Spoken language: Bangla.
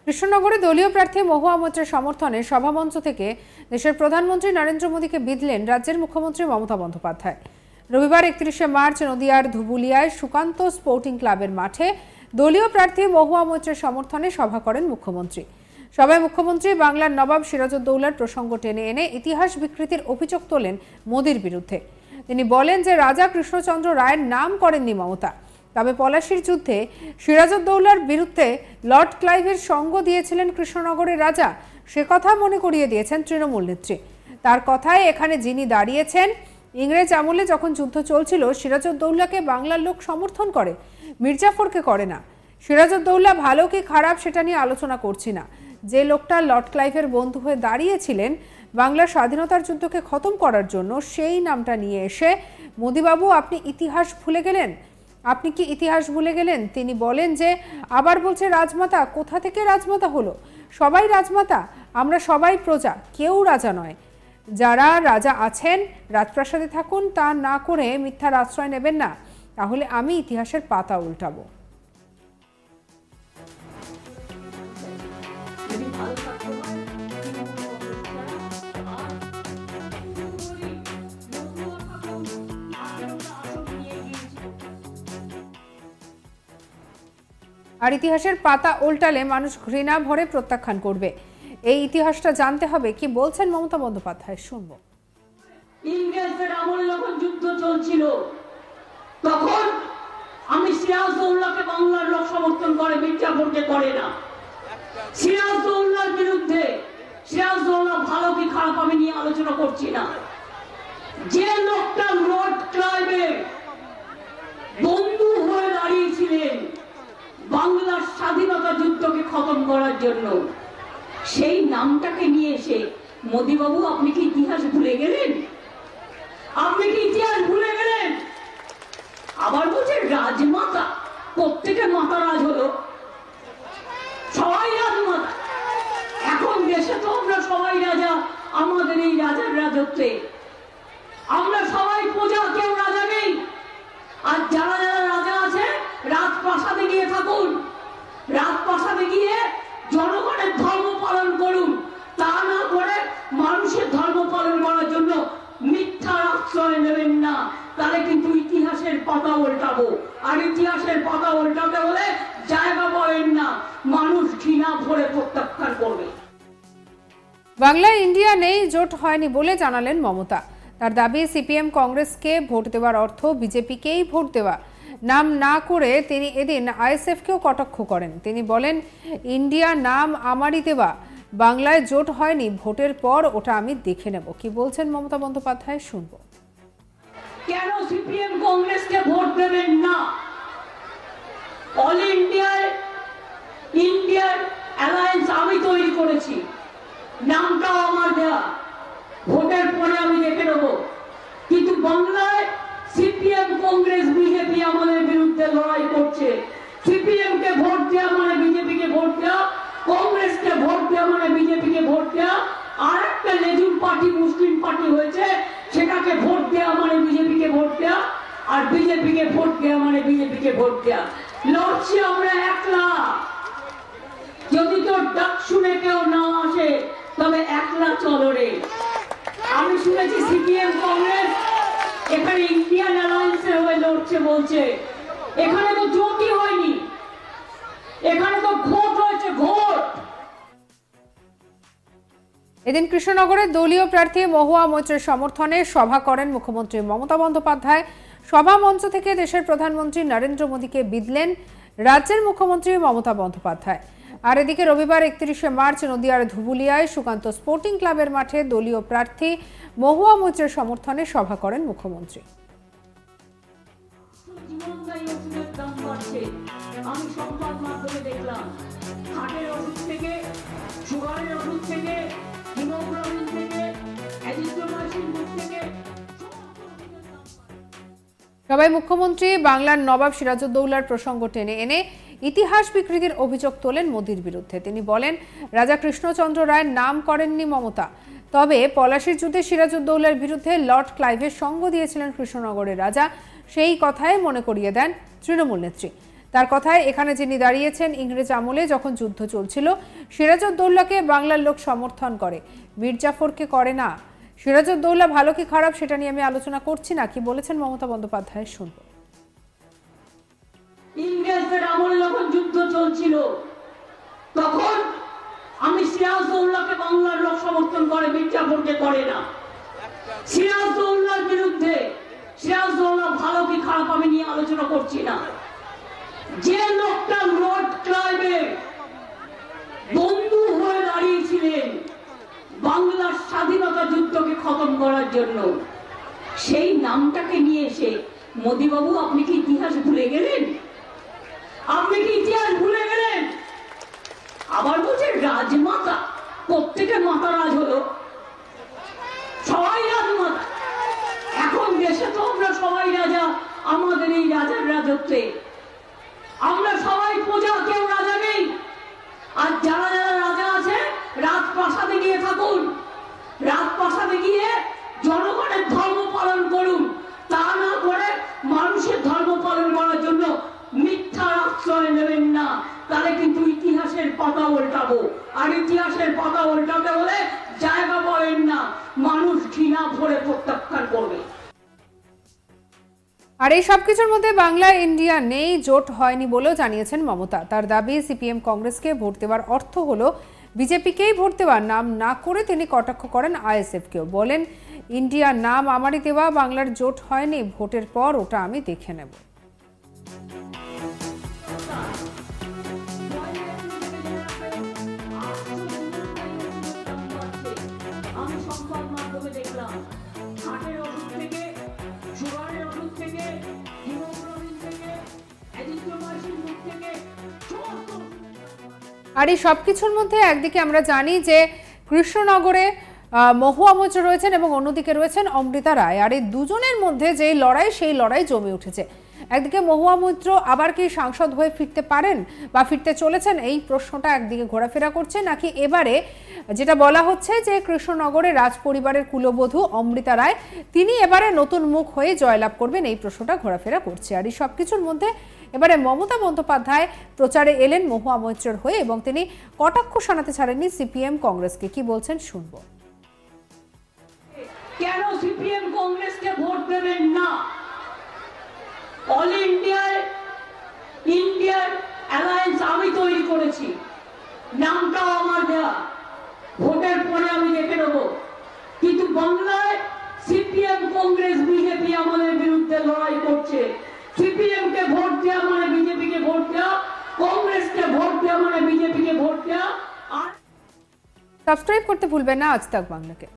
কৃষ্ণনগরে দলীয় প্রার্থী মহুয়া মৈত্রের সমর্থনে সভামঞ্চ থেকে দেশের প্রধানমন্ত্রী নরেন্দ্র মোদীকে বিঁধলেন রাজ্যের মুখ্যমন্ত্রী মমতা বন্দ্যোপাধ্যায়। রবিবার 31শে মার্চ নদিয়ার ধুবুলিয়ায় সুকান্ত স্পোর্টিং ক্লাবের মাঠে দলীয় প্রার্থী মহুয়া মৈত্রের সমর্থনে সভা করেন মুখ্যমন্ত্রী। সভায় মুখ্যমন্ত্রী বাংলার নবাব সিরাজউদ্দৌলার প্রসঙ্গ টেনে এনে ইতিহাস বিকৃতির অভিযোগ তোলেন মোদীর বিরুদ্ধে। তিনি বলেন যে রাজা কৃষ্ণচন্দ্র রায়ের নাম করেননি মমতা, তবে পলাশীর যুদ্ধে সিরাজউদ্দৌলার বিরুদ্ধে লর্ড ক্লাইভের সঙ্গ দিয়েছিলেন কৃষ্ণনগরের রাজা, সে কথা মনে করিয়ে দিয়েছেন তৃণমূল নেত্রী। তার কথায় এখানে যিনি দাঁড়িয়েছেন, ইংরেজ আমলে যখন যুদ্ধ চলছিল সিরাজউদ্দৌলাকে বাংলার লোক সমর্থন করে, মির্জাফরকে করে না। সিরাজউদ্দৌলা ভালো কি খারাপ সেটা নিয়ে আলোচনা করছি না। যে লোকটা লর্ড ক্লাইভের বন্ধু হয়ে দাঁড়িয়েছিলেন বাংলার স্বাধীনতার যুদ্ধকে খতম করার জন্য, সেই নামটা নিয়ে এসে মোদিবাবু আপনি ইতিহাস ভুলে গেলেন, আপনি কি ইতিহাস ভুলে গেলেন? তিনি বলেন যে আবার বলছে রাজমাতা, কোথা থেকে রাজমাতা হলো? সবাই রাজমাতা, আমরা সবাই প্রজা, কেউ রাজা নয়। যারা রাজা আছেন রাজপ্রাসাদে থাকুন, তা না করে মিথ্যার আশ্রয় নেবেন না, তাহলে আমি ইতিহাসের পাতা উল্টাবো। আর ইতিহাসের পাতা উল্টালে মানুষ ঘৃণা ভরে প্রত্যাখ্যান করবে। এই ইতিহাসটা জানতে হবে। কি বলছেন মমতা বন্দ্যোপাধ্যায়, শুনবো। ইংরেজদের আমলে যখন যুদ্ধ চলছিল তখন আমি সিরাজউদ্দৌলাকে বাংলার লোক সমর্থন করে, মির্জাফরকে করে না। সিরাজউদ্দৌলার বিরুদ্ধে, সিরাজউদ্দৌলা ভালো কি খারাপ আমি নিয়ে আলোচনা করছি না। যে লোকটা লর্ড ক্লাইভের বন্ধু হয়ে দাঁড়িয়েছিলেন বাংলার স্বাধীনতা যুদ্ধকে খতম করার জন্য, সেই নামটাকে নিয়ে এসে মোদিবাবু আপনি কি ইতিহাস ভুলে গেলেন? আপনি কি ইতিহাস ভুলে গেলেন? আবার বলছে রাজমাতা, প্রত্যেকে মাতা রাজ হলো, সবাই রাজমাতা। এখন দেশে তো আমরা সবাই রাজা, আমাদের এই রাজার রাজত্বে আমরা সবাই প্রজা, কেউ রাজা নেই। আর যারা যারা রাজা আছে রাজপ্রাসাদে গিয়ে থাকুন, রাজপ্রাসাদে গিয়ে জনগণের ধর্ম পালন করুন, তা না করে মানুষের ধর্ম পালন করার জন্য মিথ্যার আশ্রয় নেবেন না, তাহলে কিন্তু ইতিহাসের পাতা উল্টাবো। আর ইতিহাসের পাতা উল্টাতে হলে জায়গা পাবেন না, মানুষ ঘৃণা ভরে প্রত্যাখ্যান করবে। বাংলায় ইন্ডিয়া নেই, জোট হয়নি বলে জানালেন মমতা। তার দাবি সিপিএম কংগ্রেসকে ভোট দেওয়ার অর্থ বিজেপিকেই ভোট দেওয়া। নাম না করে তিনি এদিন আইএসএফকেও কটাক্ষ করেন। তিনি বলেন ইন্ডিয়া নাম আমারই দেওয়া, বাংলায় জোট হয়নি, ভোটের পর ওটা আমি দেখে নেব। কি বলছেন মমতা বন্দ্যোপাধ্যায়, শুনবো। কেন সিপিএম কংগ্রেসকে ভোট দেবেন না? অল ইন্ডিয়ার অ্যালায়েন্স আমি তৈরি করেছি, নামটাও আমার দেওয়া, ভোটের পরে আমি দেখে নেব। কিন্তু বাংলায় সিপিএম কংগ্রেস বিজেপি আমাদের বিরুদ্ধে লড়াই করছে। সিপিএম কে ভোট দেওয়া মানে বিজেপিকে ভোট দেওয়া, কংগ্রেসকে ভোট দেওয়া মানে বিজেপিকে ভোট দেওয়া। আর একটা লেজুর পার্টি মুসলিম পার্টি হয়েছে, সেটাকে ভোট দেওয়া মানে বিজেপিকে ভোট দেওয়া, আর বিজেপিকে ভোট দেওয়া মানে বিজেপিকে ভোট দেওয়া। লড়ছি আমরা একলা। যদি তোর ডাক শুনে কেউ না আসে তবে একলা চলো রে। আমি শুনেছি সিপিএম কংগ্রেস এখানে ইন্ডিয়ান অ্যালায়েন্সের হয়ে লড়ছে বলছে। এখানে তো জোটই হয়নি, এখানে তো ভোট হয়েছে, ভোট। এদিন কৃষ্ণনগরে দলীয় প্রার্থী মহুয়া মৈত্রের সমর্থনে সভা করেন মুখ্যমন্ত্রী মমতা বন্দ্যোপাধ্যায়। সভা মঞ্চ থেকে দেশের প্রধানমন্ত্রী নরেন্দ্র মোদীকে বিঁধলেন রাজ্যের মুখ্যমন্ত্রী মমতা বন্দ্যোপাধ্যায়। আর এদিকে রবিবার 31শে মার্চ নদিয়ার ধুবুলিয়ায় সুকান্ত স্পোর্টিং ক্লাবের মাঠে দলীয় প্রার্থী মহুয়া মৈত্রের সমর্থনে সভা করেন মুখ্যমন্ত্রী। আমি সংবাদ মাধ্যমে দেখলাম হার্টের ওষুধ থেকে, সুগারের ওষুধ থেকে, হিমোগ্লোবিন থেকে, অ্যাজিথ্রোমাইসিন থেকে সবাই মুখ্যমন্ত্রী বাংলার নবাব সিরাজউদ্দৌলার প্রসঙ্গ টেনে এনে ইতিহাস বিকৃতির অভিযোগ তোলেন মোদীর বিরুদ্ধে। তিনি বলেন রাজা কৃষ্ণচন্দ্র রায়ের নাম করেননি মমতা, তবে পলাশীর যুদ্ধে সিরাজউদ্দৌলার বিরুদ্ধে লর্ড ক্লাইভের সঙ্গ দিয়েছিলেন কৃষ্ণনগরের রাজা, সেই কথাই মনে করিয়ে দেন তৃণমূল নেত্রী। তার কথায় এখানে যিনি দাঁড়িয়েছেন ইংরেজ আমলে যখন যুদ্ধ চলছিল সিরাজউদ্দৌলাকে বাংলার লোক সমর্থন করে, মীর জাফরকে করে না। সিরাজউদ্দৌলা ভালো কি খারাপ সেটা নিয়ে আমি আলোচনা করছি না, কি বলেছেন মমতা বন্দ্যোপাধ্যায় শুনবো। ইংরেজদের আমলে যখন যুদ্ধ চলছিল তখন আমি সিরাজউদ্দৌলাকে বাংলার লোক সমর্থন করে, মীর জাফরকে করে না। সিরাজউদ্দৌলার বিরুদ্ধে সিরাজউদ্দৌলা ভালো কি খারাপ আমি নিয়ে আলোচনা করছি না। যে লোকটা লর্ড ক্লাইভের বন্ধু হয়ে দাঁড়িয়েছিলেন বাংলার স্বাধীনতা যুদ্ধকে খতম করার জন্য, সেই নামটাকে নিয়ে এসে মোদিবাবু আপনি কি ইতিহাস ভুলে গেলেন? আপনি কি ইতিহাস ভুলে গেলেন? আবার বলছে রাজমাতা, প্রত্যেকের মাতা রাজ হলো, সবাই রাজমাতা। এখন দেশে তো আমরা সবাই রাজা, আমাদের এই রাজার রাজত্বে আমরা সবাই প্রজা, কেউ রাজা নেই। আর যারা যারা রাজা আছে রাজপ্রাসাদে গিয়ে থাকুন, রাজপ্রাসাদে গিয়ে জনগণের ধর্ম পালন করুন, তা না করে মানুষের ধর্ম পালন করার জন্য মিথ্যার আশ্রয় নেবেন না, তাহলে কিন্তু ইতিহাসের পাতা উল্টাবো। আর ইতিহাসের পাতা উল্টাতে হলে জায়গা পাবেন না, মানুষ ঘৃণা ভরে প্রত্যাখ্যান করবে। আর এই সবকিছুর মধ্যে বাংলা ইন্ডিয়া নেই, জোট হয়নি বলেও জানিয়েছেন মমতা। তার দাবি সিপিএম কংগ্রেসকে ভোট দেওয়ার অর্থ হলো বিজেপিকেই ভোট দেওয়ার, নাম না করে তিনি কটাক্ষ করেন আইএসএফকেও। বলেন ইন্ডিয়ার নাম আমারই দেওয়া, বাংলার জোট হয়নি, ভোটের পর ওটা আমি দেখে নেব। আর এই সবকিছুর মধ্যে একদিকে আমরা জানি যে কৃষ্ণনগরে মহুয়া মৈত্র রয়েছেন এবং অন্যদিকে রয়েছেন অমৃতা রায়। আর এই দুজনের মধ্যে যে লড়াই, সেই লড়াই জমে উঠেছে। একদিকে মহুয়া মৈত্র আবার কি সাংসদ হয়ে ফিরতে পারেন বা ফিরতে চলেছেন, এই প্রশ্নটা একদিকে ঘোরাফেরা করছে, নাকি এবারে যেটা বলা হচ্ছে যে কৃষ্ণনগরে রাজ পরিবারের কুলবধূ অমৃতা রায় তিনি এবারে নতুন মুখ হয়ে জয়লাভ করবেন, এই প্রশ্নটা ঘোরাফেরা করছে। আর এই সবকিছুর মধ্যে এবারে মমতা বন্দ্যোপাধ্যায় প্রচারে এলেন মহুয়া মৈত্রের হয়ে এবং তিনি কটাক্ষ শোনাতে ছাড়েননি সিপিএম কংগ্রেসকে। কি বলছেন শুনবো। কেন সিপিএম কংগ্রেসকে ভোট দেবেন না? অল ইন্ডিয়ার অ্যালায়েন্স আমি তৈরি করেছি, নামটাও আমার দেয়া, ভোটের পরে আমি দেখে নেব। কিন্তু বাংলায় সিপিএম কংগ্রেস বিজেপি আমাদের বিরুদ্ধে লড়াই করছে। সিপিএম কে ভোট দেওয়া মানে বিজেপিকে ভোট দেওয়া, কংগ্রেসকে ভোট দেওয়া মানে বিজেপিকে ভোট দেওয়া। সাবস্ক্রাইব করতে ভুলবেন না আজ তাক বাংলাকে।